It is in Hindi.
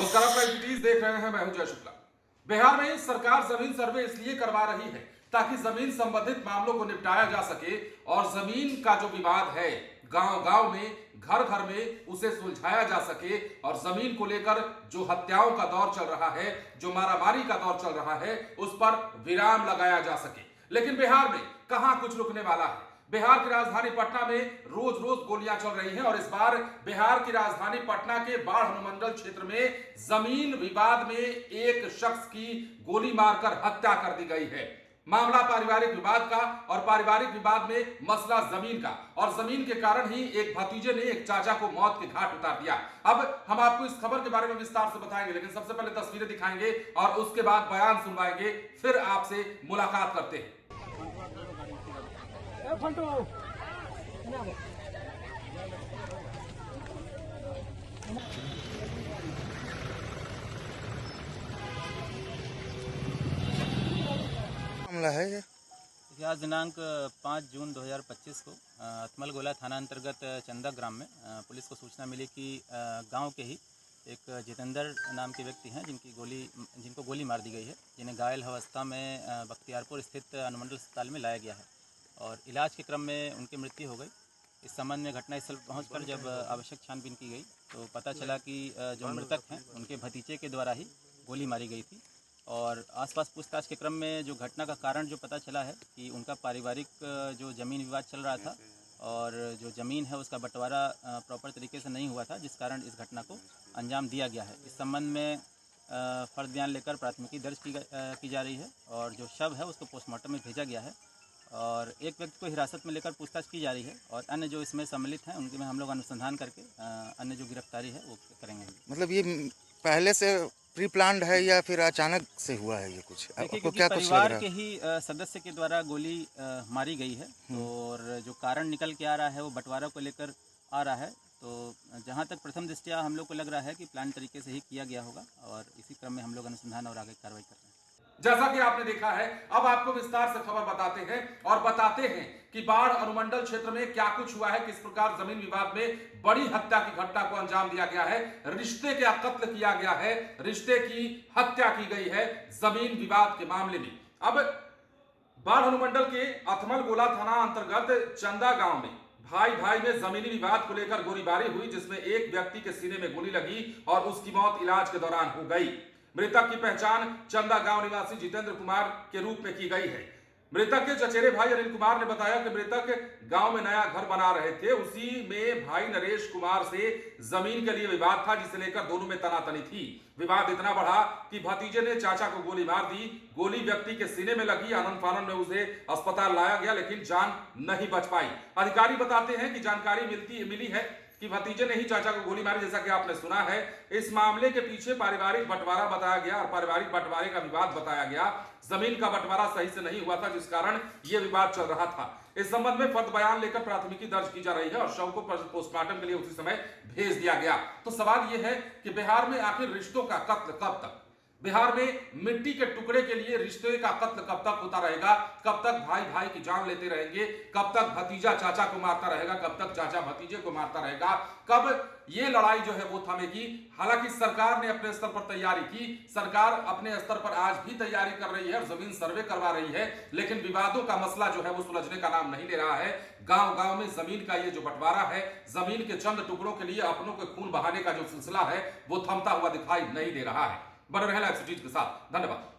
नमस्कार, आप एक्टिविटीज देख रहे हैं। मैं हूं जय शुक्ला। बिहार में सरकार जमीन सर्वे इसलिए करवा रही है ताकि जमीन संबंधित मामलों को निपटाया जा सके और जमीन का जो विवाद है गांव गांव में, घर घर में, उसे सुलझाया जा सके और जमीन को लेकर जो हत्याओं का दौर चल रहा है, जो मारामारी का दौर चल रहा है, उस पर विराम लगाया जा सके। लेकिन बिहार में कहां कुछ रुकने वाला है। बिहार की राजधानी पटना में रोज रोज गोलियां चल रही हैं और इस बार बिहार की राजधानी पटना के बाढ़ अनुमंडल क्षेत्र में जमीन विवाद में एक शख्स की गोली मारकर हत्या कर दी गई है। मामला पारिवारिक विवाद का और पारिवारिक विवाद में मसला जमीन का, और जमीन के कारण ही एक भतीजे ने एक चाचा को मौत के घाट उतार दिया। अब हम आपको इस खबर के बारे में विस्तार से बताएंगे, लेकिन सबसे पहले तस्वीरें दिखाएंगे और उसके बाद बयान सुनवाएंगे, फिर आपसे मुलाकात करते हैं। मामला है ये आज दिनांक 5 जून 2025 को अतमल गोला थाना अंतर्गत चंदा ग्राम में पुलिस को सूचना मिली कि गांव के ही एक जितेंद्र नाम के व्यक्ति हैं जिनको गोली मार दी गई है, जिन्हें घायल अवस्था में बख्तियारपुर स्थित अनुमंडल अस्पताल में लाया गया है और इलाज के क्रम में उनकी मृत्यु हो गई। इस संबंध में घटनास्थल पहुंचकर जब आवश्यक छानबीन की गई तो पता चला कि जो मृतक हैं उनके भतीजे के द्वारा ही गोली मारी गई थी और आसपास पूछताछ के क्रम में जो घटना का कारण जो पता चला है कि उनका पारिवारिक जो ज़मीन विवाद चल रहा था और जो ज़मीन है उसका बंटवारा प्रॉपर तरीके से नहीं हुआ था, जिस कारण इस घटना को अंजाम दिया गया है। इस संबंध में फर्द बयान लेकर प्राथमिकी दर्ज की जा रही है और जो शव है उसको पोस्टमार्टम में भेजा गया है और एक व्यक्ति को हिरासत में लेकर पूछताछ की जा रही है और अन्य जो इसमें सम्मिलित हैं उनके में हम लोग अनुसंधान करके अन्य जो गिरफ्तारी है वो करेंगे। मतलब ये पहले से प्री प्लान्ड है या फिर अचानक से हुआ है ये कुछ? आपको क्या कुछ लग रहा है? परिवार के ही सदस्य के द्वारा गोली मारी गई है और जो कारण निकल के आ रहा है वो बंटवारा को लेकर आ रहा है। तो जहाँ तक प्रथम दृष्टया हम लोग को लग रहा है कि प्लान तरीके से ही किया गया होगा और इसी क्रम में हम लोग अनुसंधान और आगे कार्रवाई कर रहे हैं। जैसा कि आपने देखा है, अब आपको विस्तार से खबर बताते हैं और बताते हैं कि बाढ़ अनुमंडल क्षेत्र में क्या कुछ हुआ है, किस प्रकार जमीन विवाद में बड़ी हत्या की घटना को अंजाम दिया गया है, रिश्ते का कत्ल किया गया है, रिश्ते की हत्या की गई है जमीन विवाद के मामले में। अब बाढ़ अनुमंडल के अतमल गोला थाना अंतर्गत चंदा गांव में भाई भाई में जमीनी विवाद को लेकर गोलीबारी हुई, जिसमें एक व्यक्ति के सीने में गोली लगी और उसकी मौत इलाज के दौरान हो गई। मृतक की पहचान चंदा गांव निवासी जितेंद्र कुमार के रूप में की गई है। मृतक के चचेरे भाई अनिल कुमार ने बताया कि मृतक गांव में नया घर बना रहे थे, उसी में भाई नरेश कुमार से जमीन के लिए विवाद था, जिसे लेकर दोनों में तनातनी थी। विवाद इतना बढ़ा कि भतीजे ने चाचा को गोली मार दी। गोली व्यक्ति के सीने में लगी। आनंद फानन में उसे अस्पताल लाया गया, लेकिन जान नहीं बच पाई। अधिकारी बताते हैं कि जानकारी मिली है कि भतीजे ने ही चाचा को गोली मारी, जैसा कि आपने सुना है। इस मामले के पीछे पारिवारिक बंटवारा बताया गया और पारिवारिक बंटवारे का विवाद बताया गया। जमीन का बंटवारा सही से नहीं हुआ था, जिस कारण यह विवाद चल रहा था। इस संबंध में फर्द बयान लेकर प्राथमिकी दर्ज की जा रही है और शव को पोस्टमार्टम के लिए उसी समय भेज दिया गया। तो सवाल यह है कि बिहार में आखिर रिश्तों का कत्ल कब तक? बिहार में मिट्टी के टुकड़े के लिए रिश्ते का कत्ल कब तक होता रहेगा? कब तक भाई भाई की जान लेते रहेंगे? कब तक भतीजा चाचा को मारता रहेगा? कब तक चाचा भतीजे को मारता रहेगा? कब ये लड़ाई जो है वो थमेगी? हालांकि सरकार ने अपने स्तर पर तैयारी की, सरकार अपने स्तर पर आज भी तैयारी कर रही है और जमीन सर्वे करवा रही है, लेकिन विवादों का मसला जो है वो सुलझने का नाम नहीं ले रहा है। गांव गांव में जमीन का ये जो बंटवारा है, जमीन के चंद टुकड़ों के लिए अपनों के खून बहाने का जो सिलसिला है वो थमता हुआ दिखाई नहीं दे रहा है। बने रहें लाइव सिटीज के साथ। धन्यवाद।